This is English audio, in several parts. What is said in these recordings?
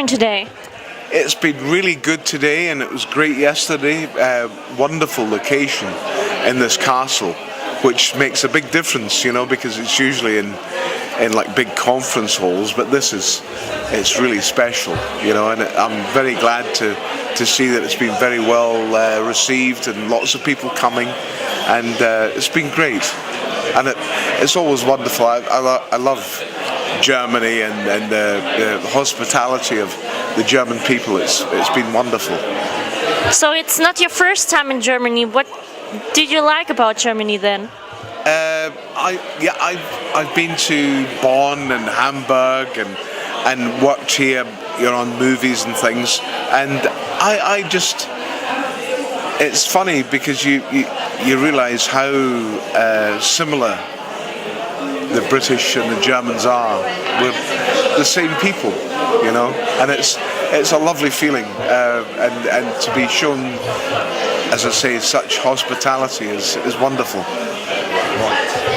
enjoying today? It's been really good today, and it was great yesterday. Wonderful location in this castle, which makes a big difference, because it's usually in like big conference halls, but it's really special, and I'm very glad to see that it's been very well received and lots of people coming, and it's been great. And it's always wonderful. I love Germany and the hospitality of the German people. It's been wonderful. So it's not your first time in Germany. What did you like about Germany then? I've been to Bonn and Hamburg and worked here, on movies and things. And I just, it's funny because you realise how similar the British and the Germans are. We're the same people, and it's a lovely feeling, and to be shown, as I say, such hospitality is wonderful.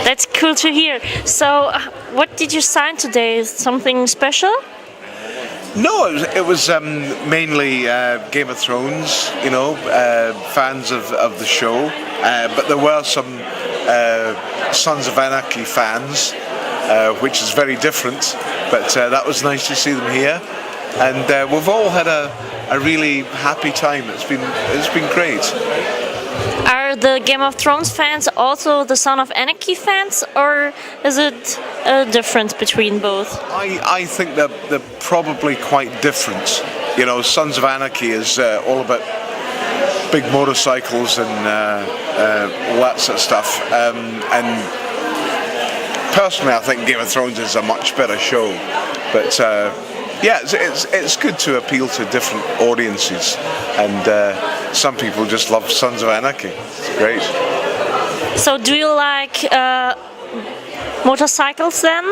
That's cool to hear. So, what did you sign today? Something special? No, it was mainly Game of Thrones, fans of the show, but there were some Sons of Anarchy fans, which is very different, but that was nice to see them here, and we've all had a really happy time. It's been great. Are the Game of Thrones fans also the Son of Anarchy fans, or is it a difference between both? I think they're probably quite different. Sons of Anarchy is all about big motorcycles and all that sort of stuff. And personally, I think Game of Thrones is a much better show. But it's good to appeal to different audiences, and some people just love Sons of Anarchy. It's great. So do you like motorcycles then,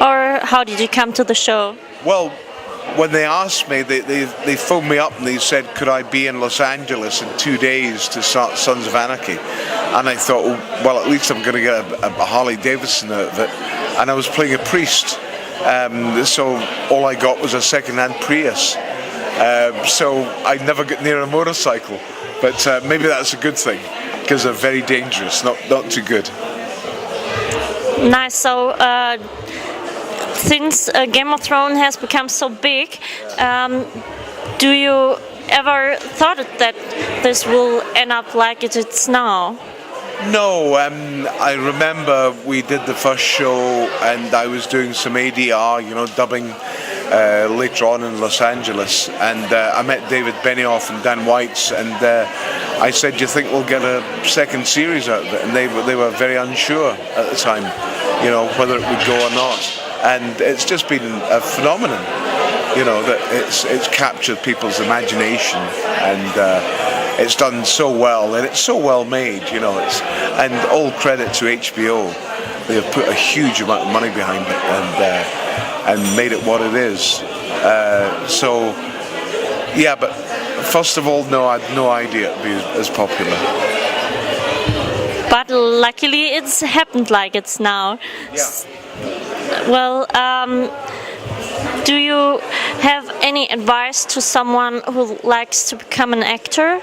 or how did you come to the show? Well, when they asked me, they phoned me up and they said, could I be in Los Angeles in 2 days to start Sons of Anarchy? And I thought, well, at least I'm going to get a Harley Davidson out of it. And I was playing a priest. So all I got was a second-hand Prius. So I never get near a motorcycle. But maybe that's a good thing, because they're very dangerous, not too good. Nice. So since Game of Thrones has become so big, do you ever thought that this will end up like it is now? No, I remember we did the first show and I was doing some ADR, dubbing later on in Los Angeles, and I met David Benioff and Dan Weitz, and I said, do you think we'll get a second series out of it? And they were very unsure at the time, whether it would go or not. And it's just been a phenomenon, that it's captured people's imagination, and it's done so well, and it's so well made, and all credit to HBO. They have put a huge amount of money behind it and made it what it is. But first of all, no, I had no idea it'd be as popular. But luckily it's happened like it's now. Yeah. Well, do you have any advice to someone who likes to become an actor?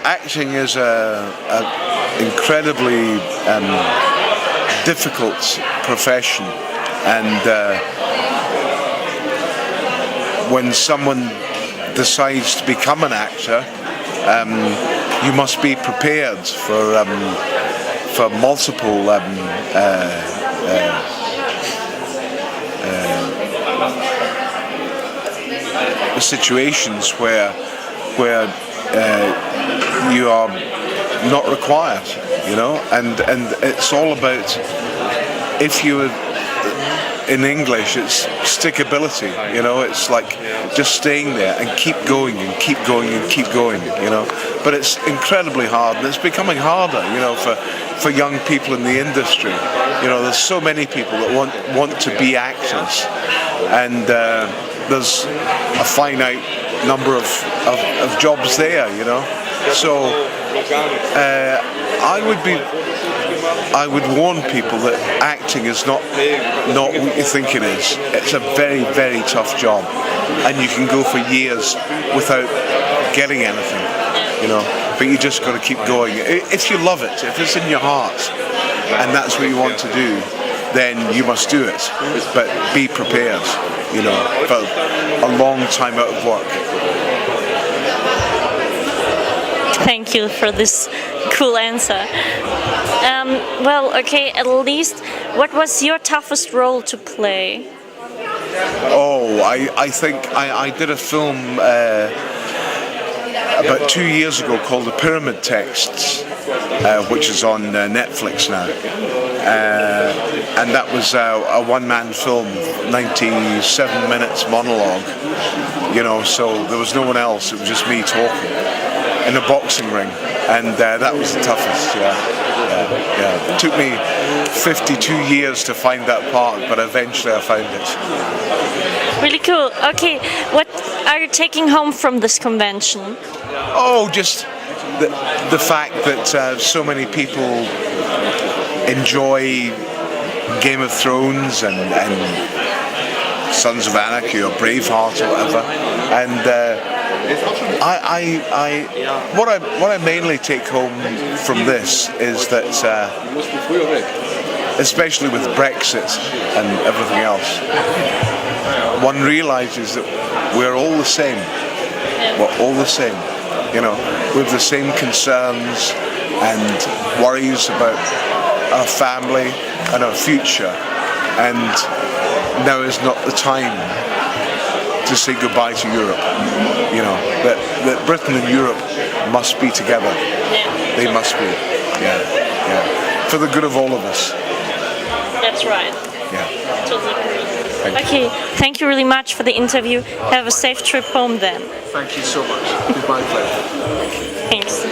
Acting is an incredibly difficult profession, and when someone decides to become an actor, you must be prepared for multiple situations where you are not required, and it's all about, if you, in English, it's stickability, it's like just staying there and keep going and keep going and keep going, but it's incredibly hard, and it's becoming harder, for young people in the industry. There's so many people that want to be actors, and there's a finite number of jobs there, so I would be I would warn people that acting is not what you think it is. It's a very, very tough job, and you can go for years without getting anything, you know. But you just got to keep going. If you love it, if it's in your heart, and that's what you want to do, then you must do it. But be prepared, you know, for a long time out of work. Thank you for this cool answer. Well, okay, at least, what was your toughest role to play? Oh, I think I did a film about 2 years ago called The Pyramid Texts, which is on Netflix now. And that was a one-man film, 97 minutes monologue, you know, so there was no one else, it was just me talking in a boxing ring, and that was the toughest, yeah. It took me 52 years to find that part, but eventually I found it. Really cool. Okay, what are you taking home from this convention? Oh, just the fact that so many people enjoy Game of Thrones and Sons of Anarchy or Braveheart or whatever, and what I mainly take home from this is that, especially with Brexit and everything else, one realises that we're all the same. We're all the same. You know, we have the same concerns and worries about our family and our future, and now is not the time to say goodbye to Europe. You know, that Britain and Europe must be together. They must be. Yeah. For the good of all of us. That's right. Yeah. Totally agree. Okay, thank you really much for the interview. Have a safe trip home then. Thank you so much. It's my pleasure. Thanks.